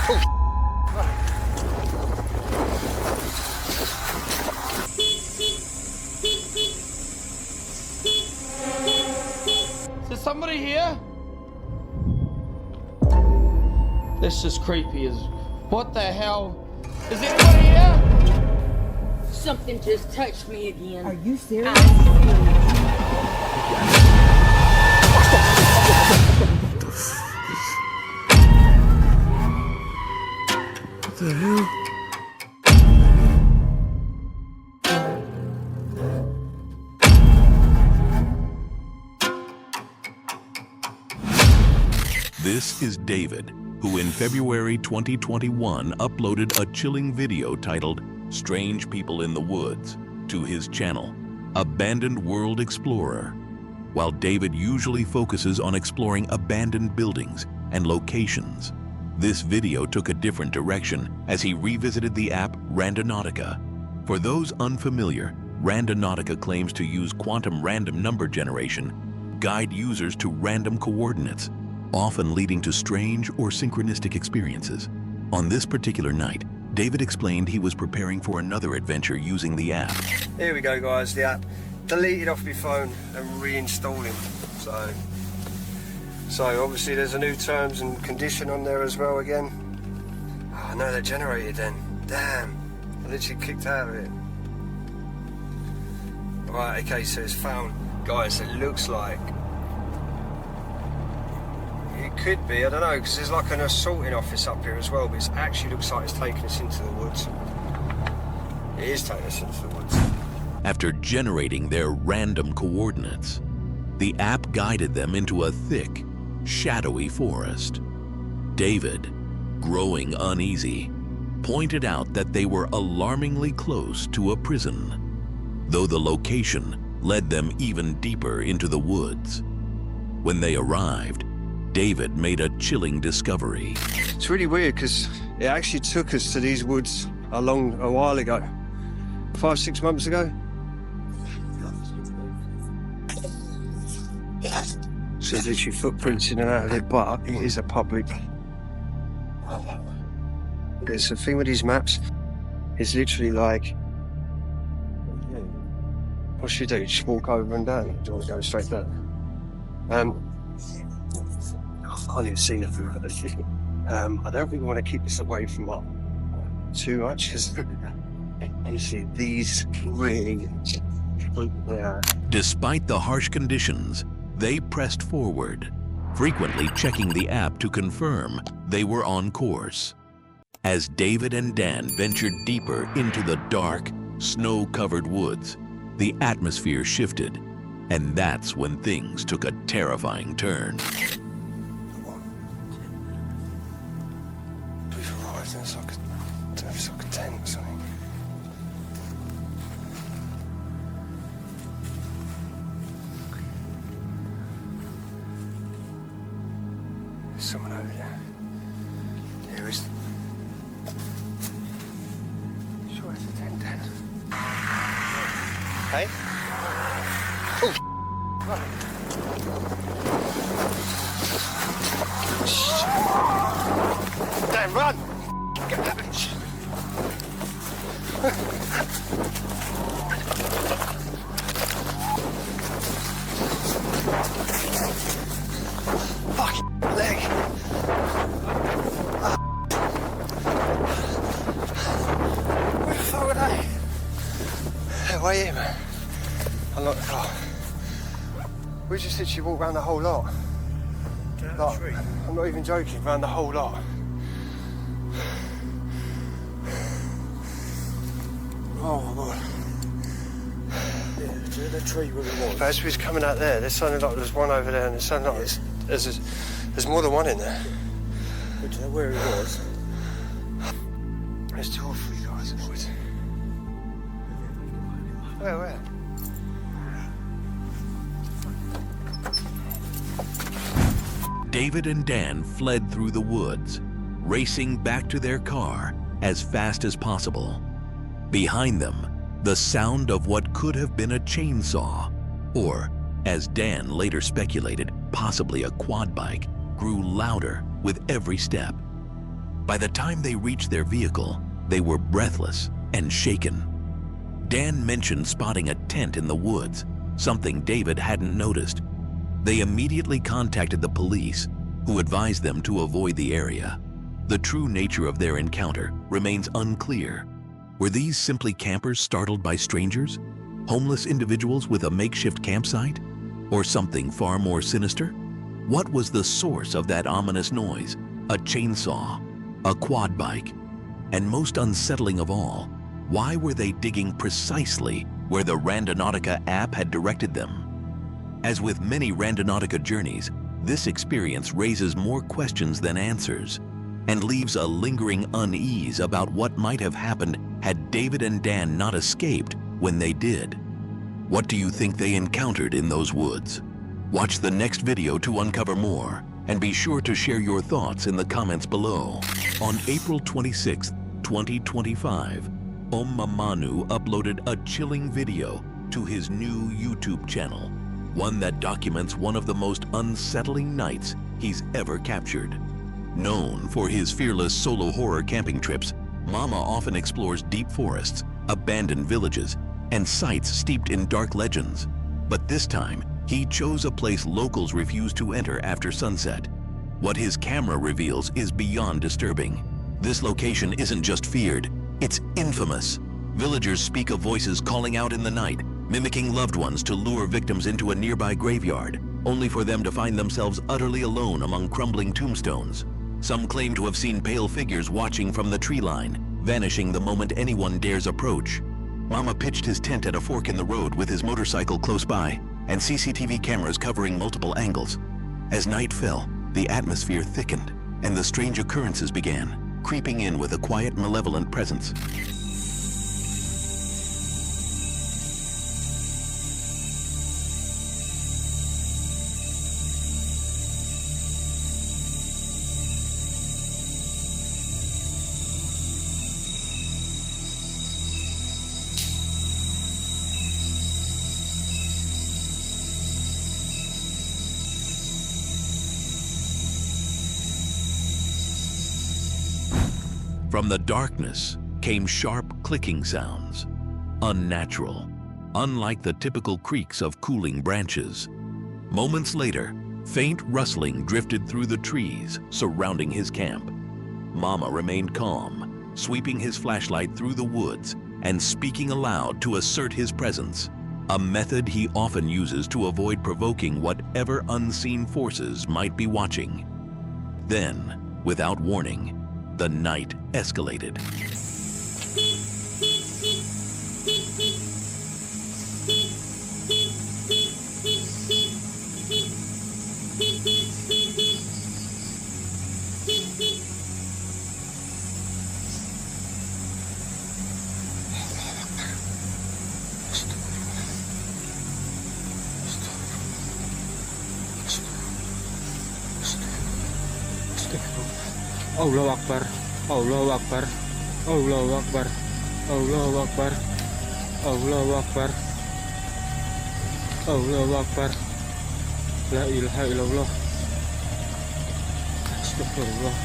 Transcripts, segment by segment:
Is there somebody here? This is creepy as... What the hell? Is anybody here? Something just touched me again. Are you serious? What the hell? This is David, who in February 2021 uploaded a chilling video titled Strange People in the Woods to his channel, Abandoned World Explorer. While David usually focuses on exploring abandoned buildings and locations, this video took a different direction as he revisited the app Randonautica. For those unfamiliar, Randonautica claims to use quantum random number generation, guide users to random coordinates, often leading to strange or synchronistic experiences. On this particular night, David explained he was preparing for another adventure using the app. Here we go, guys, the app. Deleted off my phone and reinstalling. So obviously there's a new terms and condition on there as well again. Oh, no, they're generated then. Damn, I literally kicked out of it. Right, okay, so it's found. Guys, it looks like it could be, I don't know, because there's like an assaulting office up here as well, but it actually looks like it's taking us into the woods. It is taking us into the woods. After generating their random coordinates, the app guided them into a thick, shadowy forest. David, growing uneasy, pointed out that they were alarmingly close to a prison, though the location led them even deeper into the woods. When they arrived, David made a chilling discovery. It's really weird because it actually took us to these woods a while ago. 5-6 months ago. So there's literally footprints in and out of it, but it is a public. There's the thing with these maps, it's literally like, what should you do? Just walk over and down, or go straight down. I can't even see nothing. I don't really want to keep this away from up too much because you see these really. Yeah. Despite the harsh conditions, they pressed forward, frequently checking the app to confirm they were on course. As David and Dan ventured deeper into the dark, snow-covered woods, the atmosphere shifted, and that's when things took a terrifying turn. It's like a tent or something. There's someone over there. There is. Sure, it's a tent then. Hey? Oh, run! Damn, run! Get that bitch! Fucking leg! Where the fuck were they? They're way here, man. I'm not. Oh. We just literally walked around the whole lot. Like, I'm not even joking, around the whole lot. Oh my god. Yeah, to the tree where we was. As we was coming out there, there's something like there's one over there, and there's something like there's more than one in there. But do you know where he was? There's 2 or 3 guys in the woods. Where? David and Dan fled through the woods, racing back to their car as fast as possible. Behind them, the sound of what could have been a chainsaw, or, as Dan later speculated, possibly a quad bike, grew louder with every step. By the time they reached their vehicle, they were breathless and shaken. Dan mentioned spotting a tent in the woods, something David hadn't noticed. They immediately contacted the police, who advised them to avoid the area. The true nature of their encounter remains unclear. Were these simply campers startled by strangers? Homeless individuals with a makeshift campsite? Or something far more sinister? What was the source of that ominous noise? A chainsaw? A quad bike? And most unsettling of all, why were they digging precisely where the Randonautica app had directed them? As with many Randonautica journeys, this experience raises more questions than answers and leaves a lingering unease about what might have happened had David and Dan not escaped when they did. What do you think they encountered in those woods? Watch the next video to uncover more, and be sure to share your thoughts in the comments below. On April 26, 2025, Manu uploaded a chilling video to his new YouTube channel, one that documents one of the most unsettling nights he's ever captured. Known for his fearless solo horror camping trips, Mama often explores deep forests, abandoned villages, and sites steeped in dark legends. But this time, he chose a place locals refuse to enter after sunset. What his camera reveals is beyond disturbing. This location isn't just feared, it's infamous. Villagers speak of voices calling out in the night, mimicking loved ones to lure victims into a nearby graveyard, only for them to find themselves utterly alone among crumbling tombstones. Some claim to have seen pale figures watching from the tree line, vanishing the moment anyone dares approach. Mama pitched his tent at a fork in the road with his motorcycle close by, and CCTV cameras covering multiple angles. As night fell, the atmosphere thickened, and the strange occurrences began, creeping in with a quiet, malevolent presence. From the darkness came sharp clicking sounds, unnatural, unlike the typical creaks of cooling branches. Moments later, faint rustling drifted through the trees surrounding his camp. Mama remained calm, sweeping his flashlight through the woods and speaking aloud to assert his presence, a method he often uses to avoid provoking whatever unseen forces might be watching. Then, without warning, the night escalated. Allahu Akbar, Allahu Akbar, Allahu Akbar, Allahu Akbar, Allahu Akbar, Allahu Akbar, La ilaha illallah, Astagfirullah,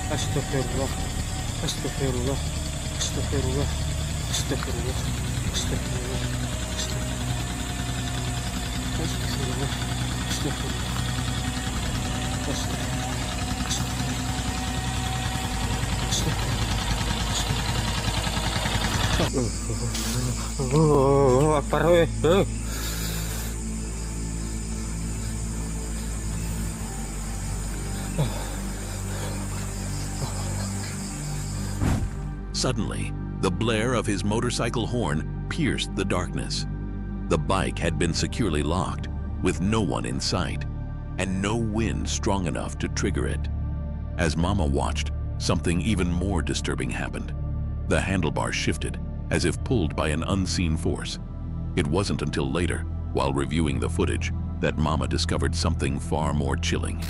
Astagfirullah, Astagfirullah, Astagfirullah, Astagfirullah, Astagfirullah, Astagfirullah, Astagfirullah, Astagfirullah. Oh, Akbar, Suddenly, the blare of his motorcycle horn pierced the darkness. The bike had been securely locked, with no one in sight, and no wind strong enough to trigger it. As Mama watched, something even more disturbing happened. The handlebar shifted, as if pulled by an unseen force. It wasn't until later, while reviewing the footage, that Mama discovered something far more chilling.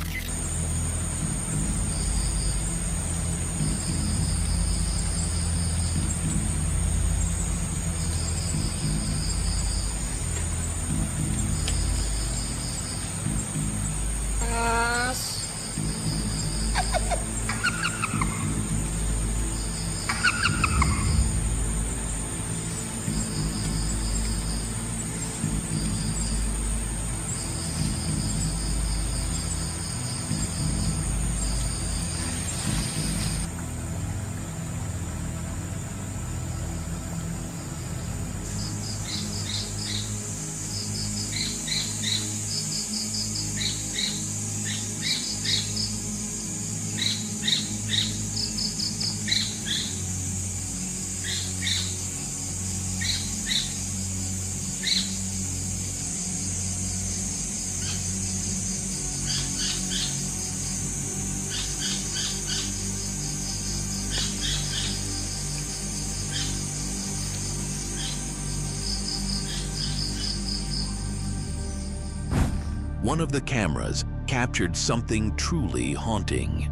one of the cameras captured something truly haunting.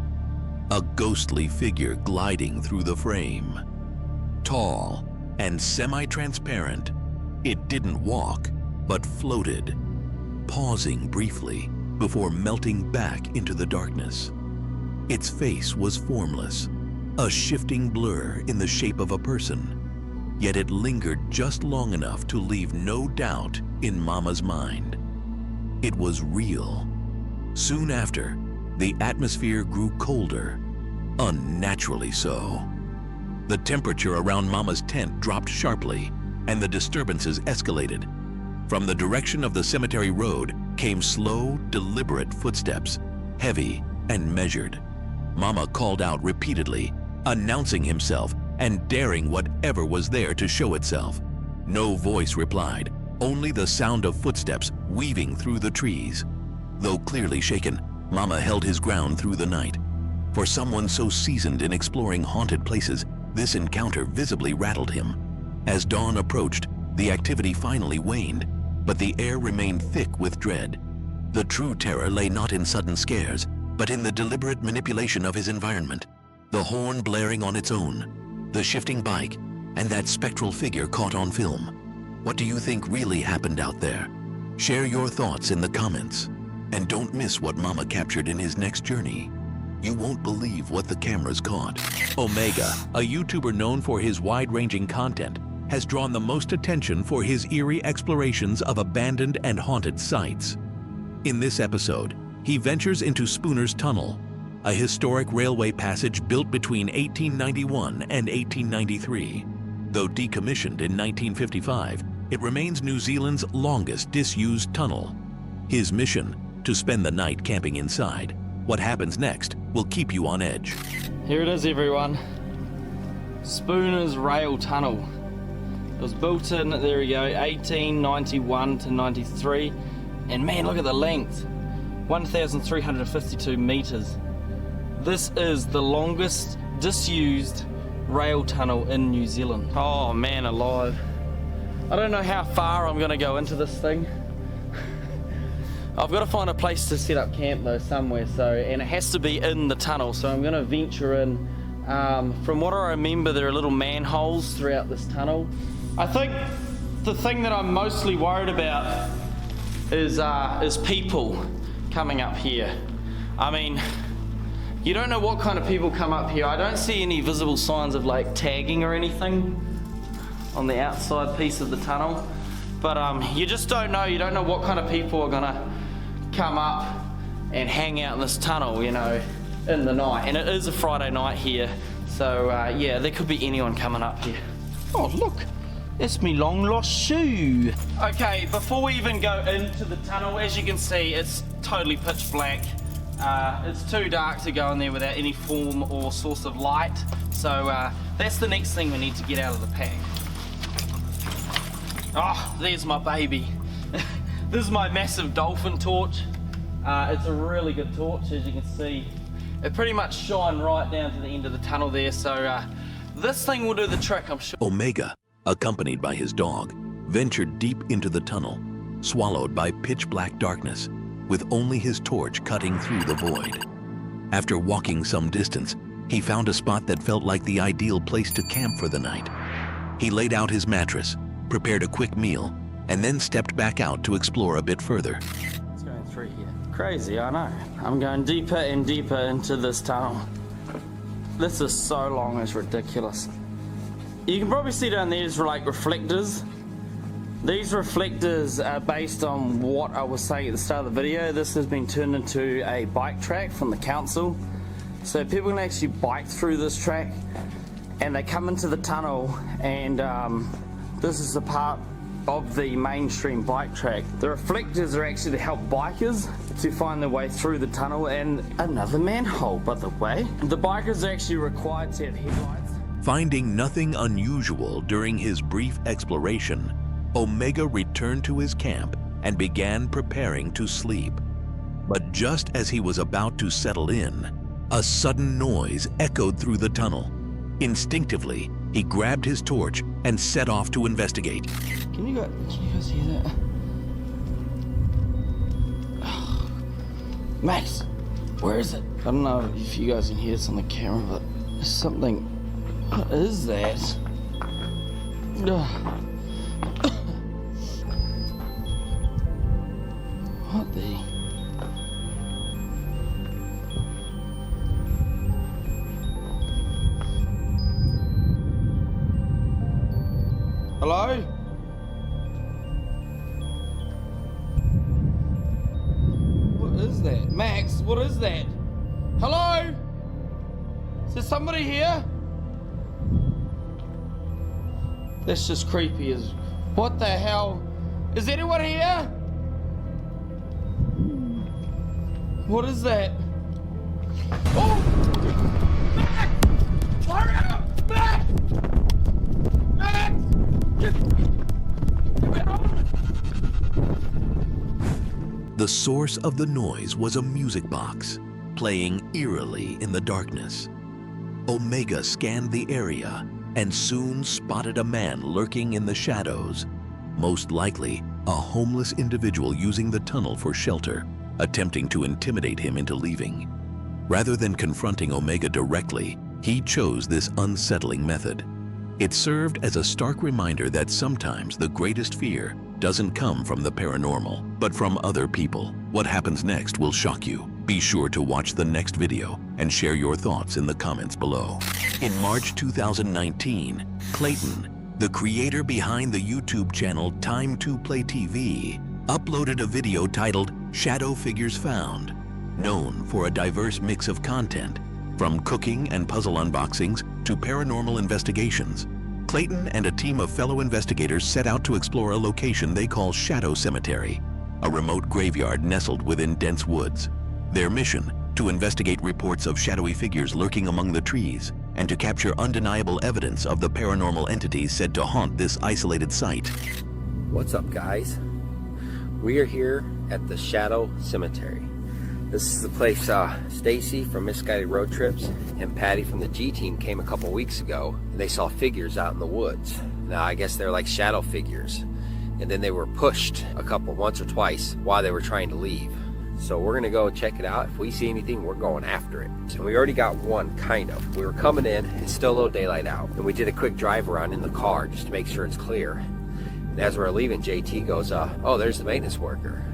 A ghostly figure gliding through the frame. Tall and semi-transparent, it didn't walk, but floated, pausing briefly before melting back into the darkness. Its face was formless, a shifting blur in the shape of a person, yet it lingered just long enough to leave no doubt in Mama's mind. It was real. Soon after, the atmosphere grew colder, unnaturally so. The temperature around Mama's tent dropped sharply, and the disturbances escalated. From the direction of the cemetery road came slow, deliberate footsteps, heavy and measured. Mama called out repeatedly, announcing himself and daring whatever was there to show itself. No voice replied, only the sound of footsteps weaving through the trees. Though clearly shaken, Mama held his ground through the night. For someone so seasoned in exploring haunted places, this encounter visibly rattled him. As dawn approached, the activity finally waned, but the air remained thick with dread. The true terror lay not in sudden scares, but in the deliberate manipulation of his environment. The horn blaring on its own, the shifting bike, and that spectral figure caught on film. What do you think really happened out there? Share your thoughts in the comments. And don't miss what Mama captured in his next journey. You won't believe what the cameras caught. Omega, a YouTuber known for his wide-ranging content, has drawn the most attention for his eerie explorations of abandoned and haunted sites. In this episode, he ventures into Spooner's Tunnel, a historic railway passage built between 1891 and 1893. Though decommissioned in 1955, it remains New Zealand's longest disused tunnel. His mission, to spend the night camping inside. What happens next will keep you on edge. Here it is, everyone. Spooner's Rail Tunnel. It was built in, there we go, 1891 to 93. And man, look at the length. 1,352 meters. This is the longest disused rail tunnel in New Zealand. Oh man alive. I don't know how far I'm gonna go into this thing. I've got to find a place to set up camp though somewhere, and it has to be in the tunnel, so I'm going to venture in. From what I remember, there are little manholes throughout this tunnel. I think the thing that I'm mostly worried about is people coming up here. I mean, you don't know what kind of people come up here. I don't see any visible signs of like tagging or anything on the outside piece of the tunnel, but you just don't know. You don't know what kind of people are gonna come up and hang out in this tunnel, you know, in the night. And it is a Friday night here, so yeah, there could be anyone coming up here. Oh look, it's me long lost shoe. Okay, before we even go into the tunnel, as you can see, it's totally pitch black. It's too dark to go in there without any form or source of light, so that's the next thing we need to get out of the pack. Oh, there's my baby. This is my massive dolphin torch. It's a really good torch, as you can see. It pretty much shines right down to the end of the tunnel there, so this thing will do the trick, I'm sure. Omega, accompanied by his dog, ventured deep into the tunnel, swallowed by pitch-black darkness, with only his torch cutting through the void. After walking some distance, he found a spot that felt like the ideal place to camp for the night. He laid out his mattress, prepared a quick meal, and then stepped back out to explore a bit further. It's going through here. Crazy, I know. I'm going deeper and deeper into this tunnel. This is so long, it's ridiculous. You can probably see down there's like reflectors. These reflectors are based on what I was saying at the start of the video. This has been turned into a bike track from the council. So people can actually bike through this track, and they come into the tunnel, and this is the part of the mainstream bike track. The reflectors are actually to help bikers to find their way through the tunnel. And another manhole, by the way. The bikers are actually required to have headlights. Finding nothing unusual during his brief exploration, Omega returned to his camp and began preparing to sleep. But just as he was about to settle in, a sudden noise echoed through the tunnel. Instinctively, he grabbed his torch and set off to investigate. Can you guys hear that? Max, where is it? I don't know if you guys can hear this on the camera, but there's something. What is that? What the? Hello? What is that? Max, what is that? Hello? Is there somebody here? That's just creepy as... What the hell? Is anyone here? What is that? Oh! Max! Hurry up! Max! Max! Get me out! The source of the noise was a music box, playing eerily in the darkness. Omega scanned the area and soon spotted a man lurking in the shadows, most likely a homeless individual using the tunnel for shelter, attempting to intimidate him into leaving. Rather than confronting Omega directly, he chose this unsettling method. It served as a stark reminder that sometimes the greatest fear doesn't come from the paranormal, but from other people. What happens next will shock you. Be sure to watch the next video and share your thoughts in the comments below. In March 2019, Clayton, the creator behind the YouTube channel Time to Play TV, uploaded a video titled Shadow Figures Found, known for a diverse mix of content, from cooking and puzzle unboxings to paranormal investigations. Clayton and a team of fellow investigators set out to explore a location they call Shadow Cemetery, a remote graveyard nestled within dense woods. Their mission, to investigate reports of shadowy figures lurking among the trees and to capture undeniable evidence of the paranormal entities said to haunt this isolated site. What's up, guys? We are here at the Shadow Cemetery. This is the place Stacy from Misguided Road Trips and Patty from the G Team came a couple weeks ago, and they saw figures out in the woods. Now I guess they're like shadow figures, and then they were pushed once or twice while they were trying to leave. So we're gonna go check it out. If we see anything, we're going after it. So we already got one, kind of. We were coming in, it's still a little daylight out, and we did a quick drive around in the car just to make sure it's clear. And as we're leaving, JT goes, oh, there's the maintenance worker.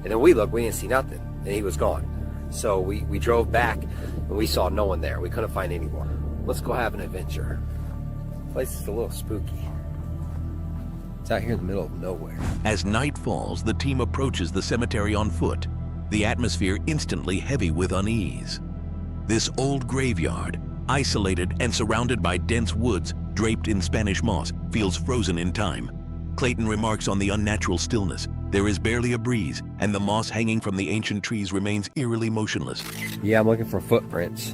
And then we looked, we didn't see nothing, and he was gone. So we drove back, and we saw no one there. We couldn't find anyone. Let's go have an adventure. The place is a little spooky. It's out here in the middle of nowhere. As night falls, the team approaches the cemetery on foot, the atmosphere instantly heavy with unease. This old graveyard, isolated and surrounded by dense woods draped in Spanish moss, feels frozen in time. Clayton remarks on the unnatural stillness. There is barely a breeze, and the moss hanging from the ancient trees remains eerily motionless. Yeah, I'm looking for footprints.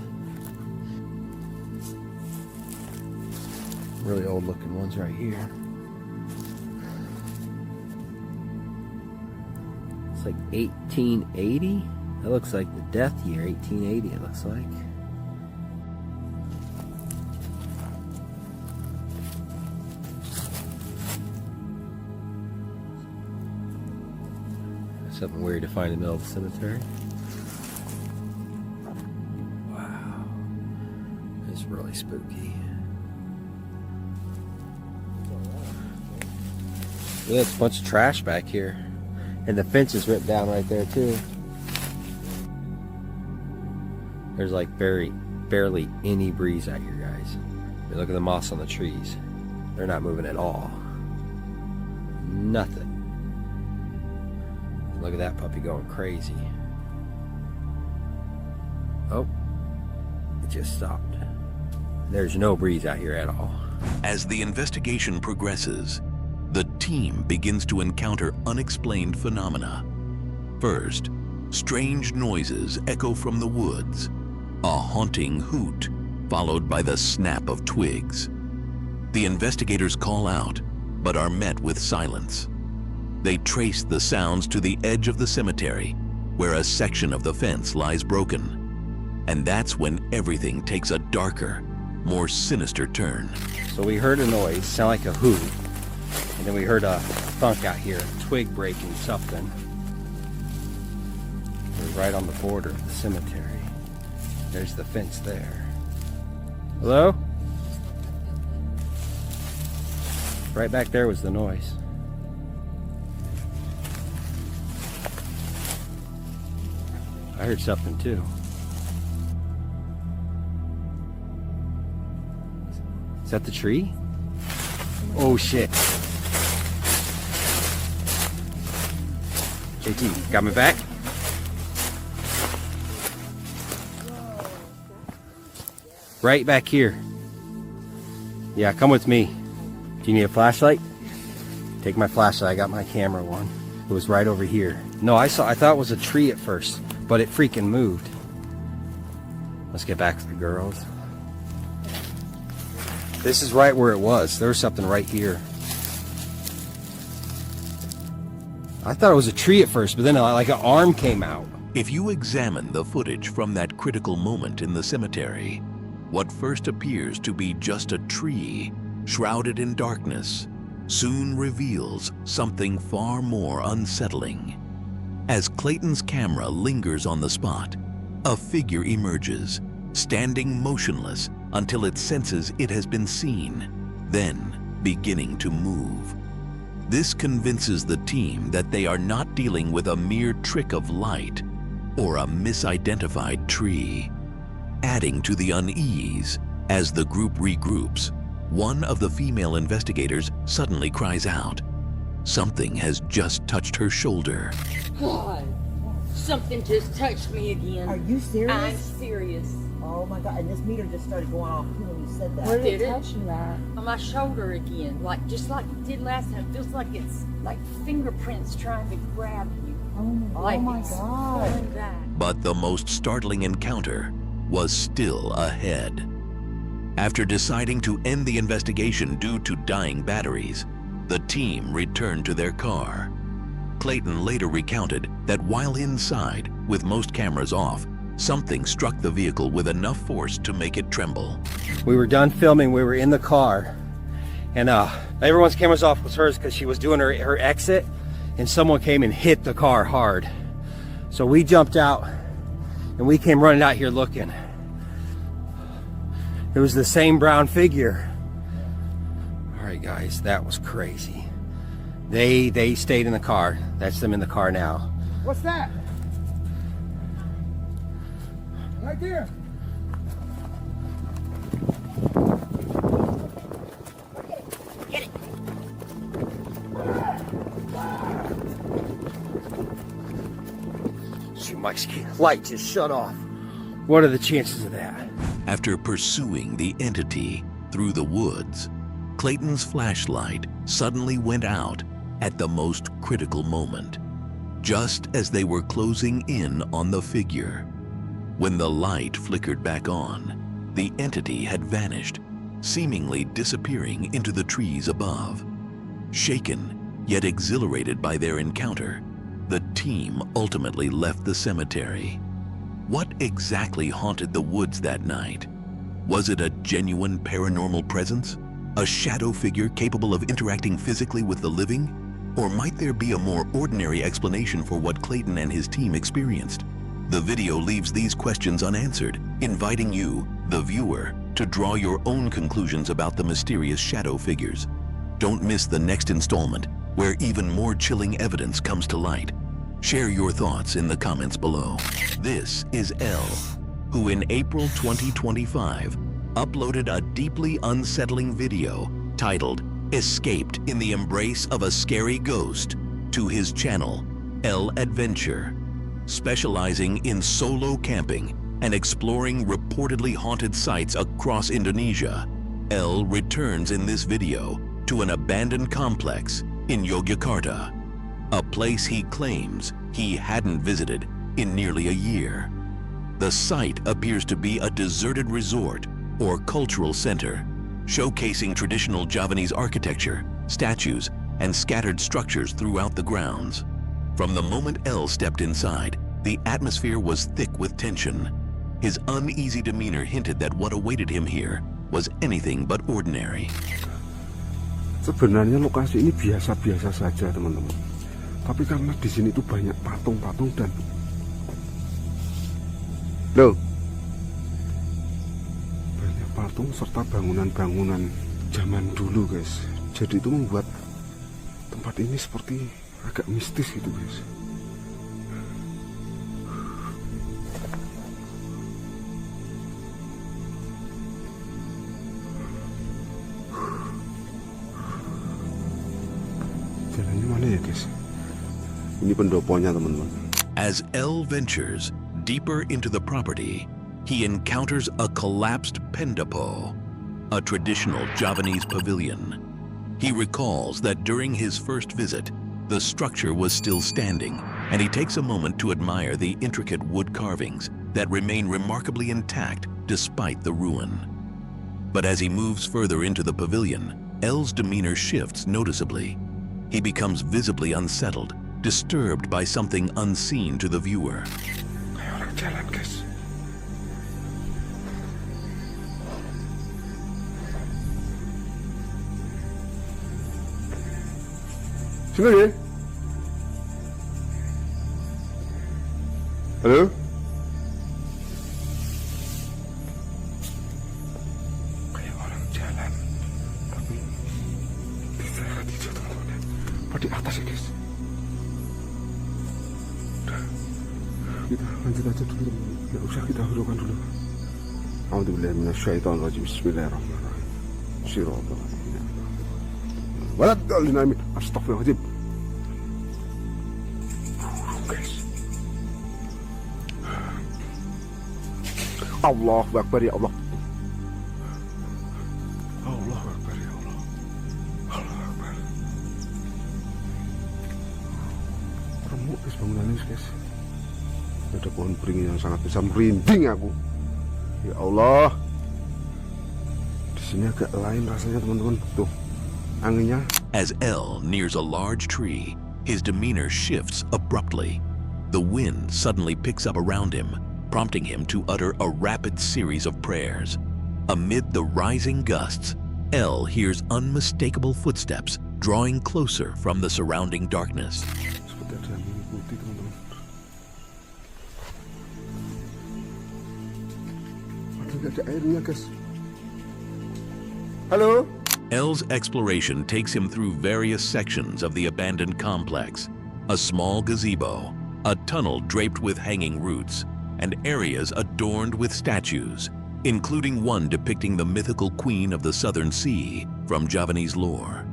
Really old looking ones right here. It's like 1880. That looks like the death year, 1880 it looks like. Something weird to find in the middle of the cemetery. Wow. It's really spooky. Look, there's a bunch of trash back here. And the fence is ripped down right there too. There's like barely any breeze out here, guys. Look at the moss on the trees. They're not moving at all. Nothing. Look at that puppy going crazy. Oh, it just stopped. There's no breeze out here at all. As the investigation progresses, the team begins to encounter unexplained phenomena. First, strange noises echo from the woods, a haunting hoot, followed by the snap of twigs. The investigators call out, but are met with silence. They trace the sounds to the edge of the cemetery, where a section of the fence lies broken. And that's when everything takes a darker, more sinister turn. So we heard a noise, sound like a hoot, and then we heard a thunk out here, a twig breaking something. There's right on the border of the cemetery. There's the fence there. Hello? Right back there was the noise. I heard something too. Is that the tree? Oh shit. JT, got me back? Right back here. Yeah, come with me. Do you need a flashlight? Take my flashlight. I got my camera one. It was right over here. No, I thought it was a tree at first, but it freaking moved. Let's get back to the girls. This is right where it was. There was something right here. I thought it was a tree at first, but then like an arm came out. If you examine the footage from that critical moment in the cemetery, what first appears to be just a tree, shrouded in darkness, soon reveals something far more unsettling. As Clayton's camera lingers on the spot, a figure emerges, standing motionless until it senses it has been seen, then beginning to move. This convinces the team that they are not dealing with a mere trick of light or a misidentified tree. Adding to the unease, as the group regroups, one of the female investigators suddenly cries out. Something has just touched her shoulder. God, something just touched me again. Are you serious? I'm serious. Oh my god, and this meter just started going off too when you said that. Where did it touch you at? On my shoulder again, just like it did last time. It feels like it's like fingerprints trying to grab you. Oh my god. Pulling back. But the most startling encounter was still ahead. After deciding to end the investigation due to dying batteries, the team returned to their car. Clayton later recounted that while inside, with most cameras off, something struck the vehicle with enough force to make it tremble. We were done filming, we were in the car, and everyone's cameras off was hers because she was doing her exit, and someone came and hit the car hard. So we jumped out, and we came running out here looking. It was the same brown figure. All right, guys, that was crazy. They stayed in the car. That's them in the car now. What's that? Right there. Shoot, my light just shut off. What are the chances of that? After pursuing the entity through the woods, Clayton's flashlight suddenly went out at the most critical moment, just as they were closing in on the figure. When the light flickered back on, the entity had vanished, seemingly disappearing into the trees above. Shaken, yet exhilarated by their encounter, the team ultimately left the cemetery. What exactly haunted the woods that night? Was it a genuine paranormal presence? A shadow figure capable of interacting physically with the living? Or might there be a more ordinary explanation for what Clayton and his team experienced? The video leaves these questions unanswered, inviting you, the viewer, to draw your own conclusions about the mysterious shadow figures. Don't miss the next installment, where even more chilling evidence comes to light. Share your thoughts in the comments below. This is Elle, who in April 2025 uploaded a deeply unsettling video titled "Escaped in the Embrace of a Scary Ghost" to his channel, Elle Adventure. Specializing in solo camping and exploring reportedly haunted sites across Indonesia, Elle returns in this video to an abandoned complex in Yogyakarta, a place he claims he hadn't visited in nearly a year. The site appears to be a deserted resort or cultural center, showcasing traditional Javanese architecture, statues, and scattered structures throughout the grounds. From the moment Elle stepped inside, the atmosphere was thick with tension. His uneasy demeanor hinted that what awaited him here was anything but ordinary. Sebenarnya lokasi ini biasa-biasa saja, teman-teman. Tapi karena di sini tuh banyak patung-patung dan Loh. Banyak patung serta bangunan-bangunan zaman dulu, guys. Jadi itu membuat tempat ini seperti agak mistis gitu, guys. Jalannya mana ya, guys? Ini pendoponya, teman-teman. As L ventures deeper into the property, he encounters a collapsed pendopo, a traditional Javanese pavilion. He recalls that during his first visit, the structure was still standing, and he takes a moment to admire the intricate wood carvings that remain remarkably intact despite the ruin. But as he moves further into the pavilion, L's demeanor shifts noticeably. He becomes visibly unsettled, disturbed by something unseen to the viewer. Kayak orang jalan, guys. Sini ya. Halo? Kayak orang jalan, tapi di daerah hijau, teman-teman. Apa di atas ya, guys? Udah. Kita lanjut aja dulu, teman-teman. Nggak usah kita hiraukan dulu. A'udzubillahi minasyaitonirrajim. Bismillahirrahmanirrahim. Shiratal Waladhalin, amin. Astagfirullahaladzim. Guys. Allahu Akbar, ya Allah. Allahu Akbar, ya Allah. Allahu Akbar. Remuk, guys, bangunannya, guys. Ada pohon beringin yang sangat besar, merinding aku. Ya Allah. Di sini agak lain rasanya, teman-teman. Tuh. Anginnya. As L nears a large tree, his demeanor shifts abruptly. The wind suddenly picks up around him, prompting him to utter a rapid series of prayers. Amid the rising gusts, L hears unmistakable footsteps drawing closer from the surrounding darkness. Seperti ada yang mengikuti, teman-teman. Ada nggak ada airnya, guys? Halo? L's exploration takes him through various sections of the abandoned complex. A small gazebo, a tunnel draped with hanging roots, and areas adorned with statues, including one depicting the mythical queen of the Southern Sea from Javanese lore.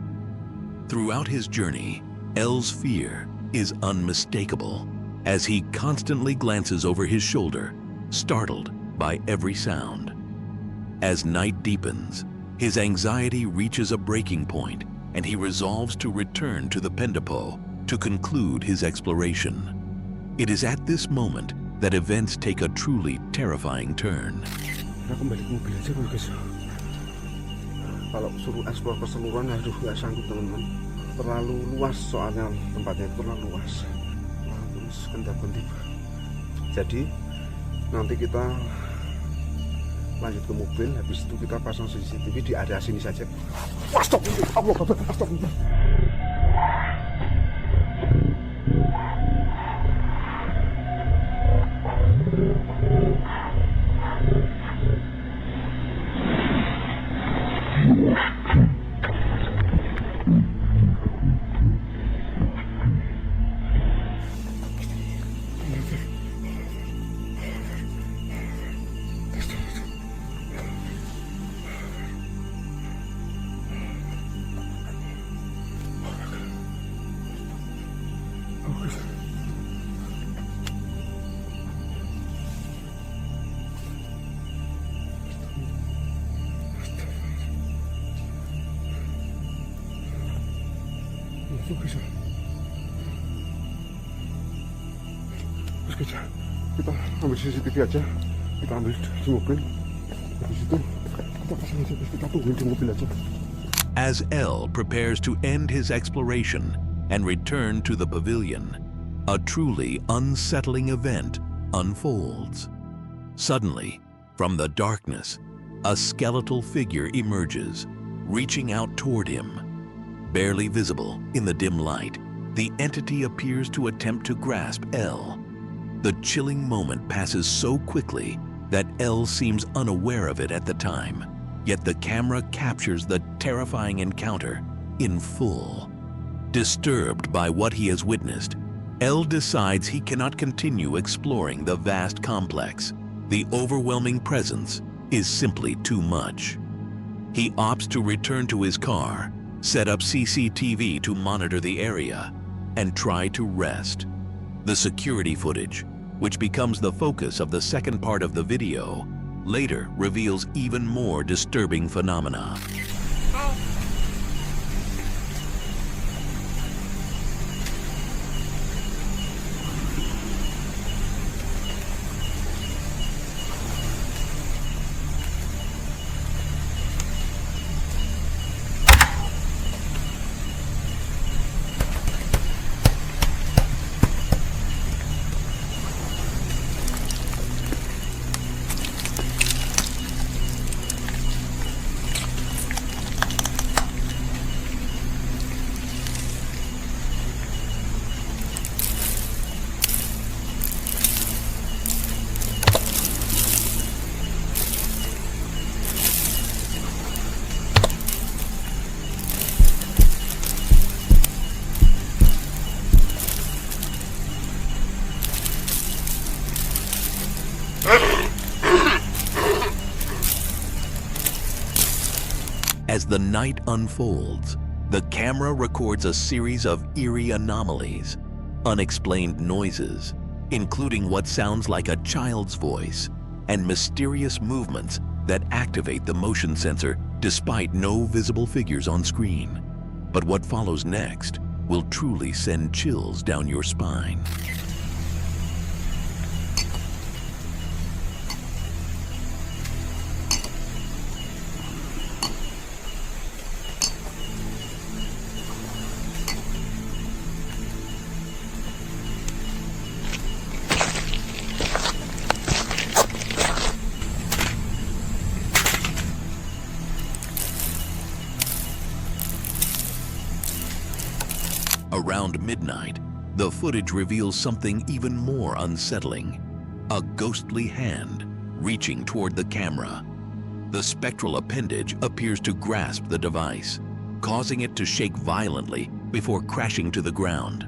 Throughout his journey, L's fear is unmistakable as he constantly glances over his shoulder, startled by every sound. As night deepens, his anxiety reaches a breaking point, and he resolves to return to the Pendopo to conclude his exploration. It is at this moment that events take a truly terrifying turn. Kita kembali ke mobil aja, guys. Kalau suruh eksplor keseluruhan, aduh, nggak sanggup, teman-teman. Terlalu luas soalnya, tempatnya itu terlalu luas. Terus kendap-kendip. Jadi nanti kita lanjut ke mobil, habis itu kita pasang CCTV di area sini saja. Astagfirullah, Allah Akbar, astagfirullah. Terus kita ambil CCTV aja, kita ambil di mobil, habis itu kita pasang aja, kita tungguin di mobil aja. As L prepares to end his exploration and return to the pavilion, a truly unsettling event unfolds. Suddenly, from the darkness, a skeletal figure emerges, reaching out toward him. Barely visible in the dim light, the entity appears to attempt to grasp L. The chilling moment passes so quickly that Elle seems unaware of it at the time, yet the camera captures the terrifying encounter in full. Disturbed by what he has witnessed, Elle decides he cannot continue exploring the vast complex. The overwhelming presence is simply too much. He opts to return to his car, set up CCTV to monitor the area, and try to rest. The security footage, which becomes the focus of the second part of the video, later reveals even more disturbing phenomena. As the night unfolds, the camera records a series of eerie anomalies, unexplained noises, including what sounds like a child's voice, and mysterious movements that activate the motion sensor despite no visible figures on screen. But what follows next will truly send chills down your spine. Around midnight, the footage reveals something even more unsettling: a ghostly hand reaching toward the camera. The spectral appendage appears to grasp the device, causing it to shake violently before crashing to the ground.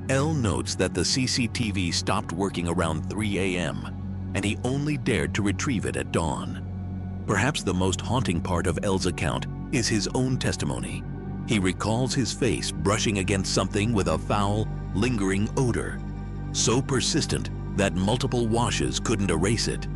Elle notes that the CCTV stopped working around 3 a.m., and he only dared to retrieve it at dawn. Perhaps the most haunting part of Elle's account is his own testimony. He recalls his face brushing against something with a foul, lingering odor, so persistent that multiple washes couldn't erase it.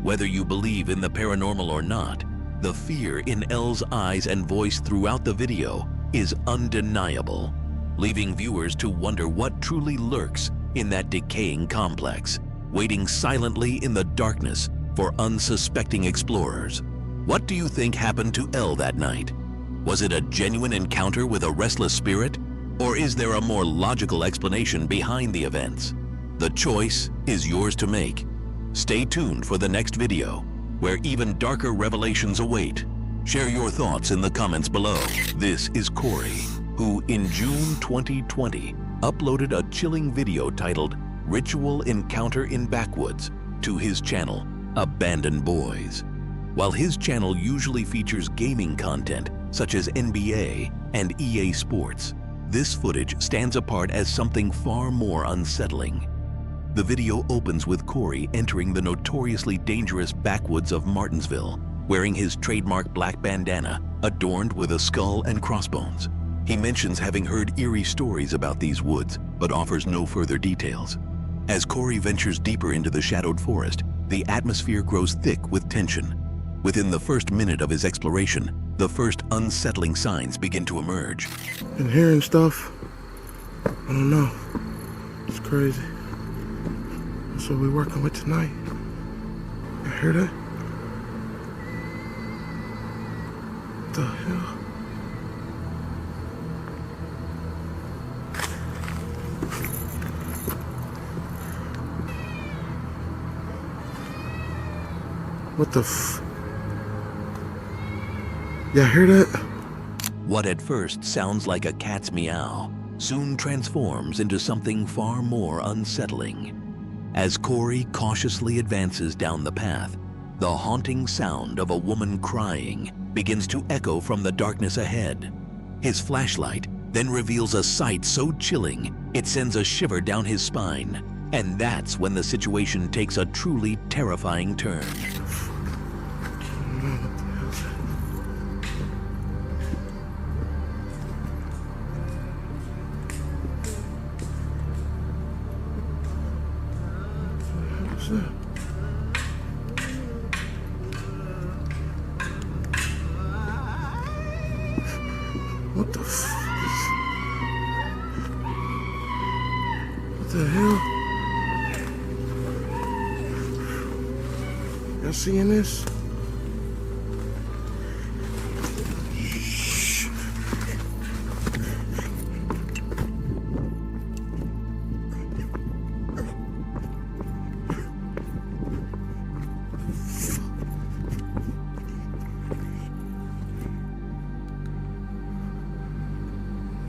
Whether you believe in the paranormal or not, the fear in Elle's eyes and voice throughout the video is undeniable, leaving viewers to wonder what truly lurks in that decaying complex, waiting silently in the darkness for unsuspecting explorers. What do you think happened to Elle that night? Was it a genuine encounter with a restless spirit, or is there a more logical explanation behind the events? The choice is yours to make. Stay tuned for the next video, where even darker revelations await. Share your thoughts in the comments below. This is Corey, who in June 2020 uploaded a chilling video titled Ritual Encounter in Backwoods to his channel, Abandoned Boys. While his channel usually features gaming content such as NBA and EA Sports, this footage stands apart as something far more unsettling. The video opens with Corey entering the notoriously dangerous backwoods of Martinsville, wearing his trademark black bandana adorned with a skull and crossbones. He mentions having heard eerie stories about these woods, but offers no further details. As Corey ventures deeper into the shadowed forest, the atmosphere grows thick with tension. Within the first minute of his exploration, the first unsettling signs begin to emerge. Been hearing stuff. I don't know. It's crazy. That's what we're working with tonight. You hear that? What the hell? What the f... Y'all hear that? What at first sounds like a cat's meow soon transforms into something far more unsettling. As Corey cautiously advances down the path, the haunting sound of a woman crying begins to echo from the darkness ahead. His flashlight then reveals a sight so chilling it sends a shiver down his spine. And that's when the situation takes a truly terrifying turn. What the What the hell? Y'all seeing this? Shh.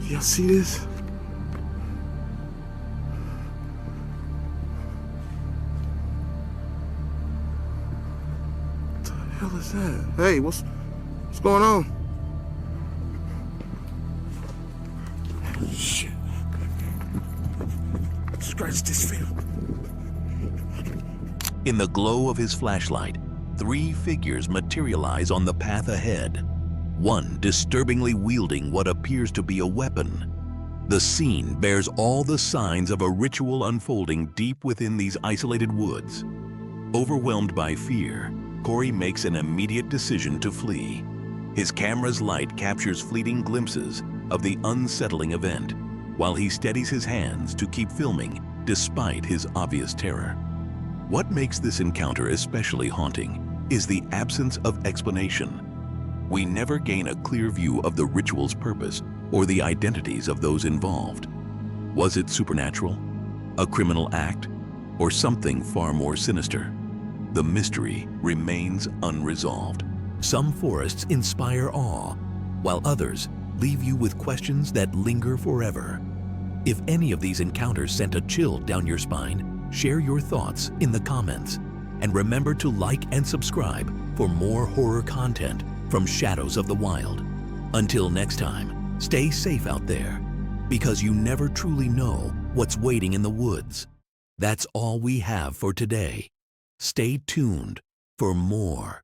Y'all see this? What the hell is that? Hey, what's going on? Shit. Scratch this film. In the glow of his flashlight, 3 figures materialize on the path ahead. One disturbingly wielding what appears to be a weapon. The scene bears all the signs of a ritual unfolding deep within these isolated woods. Overwhelmed by fear, Corey makes an immediate decision to flee. His camera's light captures fleeting glimpses of the unsettling event, while he steadies his hands to keep filming despite his obvious terror. What makes this encounter especially haunting is the absence of explanation. We never gain a clear view of the ritual's purpose or the identities of those involved. Was it supernatural, a criminal act, or something far more sinister? The mystery remains unresolved. Some forests inspire awe, while others leave you with questions that linger forever. If any of these encounters sent a chill down your spine, share your thoughts in the comments. And remember to like and subscribe for more horror content from Shadows of the Wild. Until next time, stay safe out there, because you never truly know what's waiting in the woods. That's all we have for today. Stay tuned for more.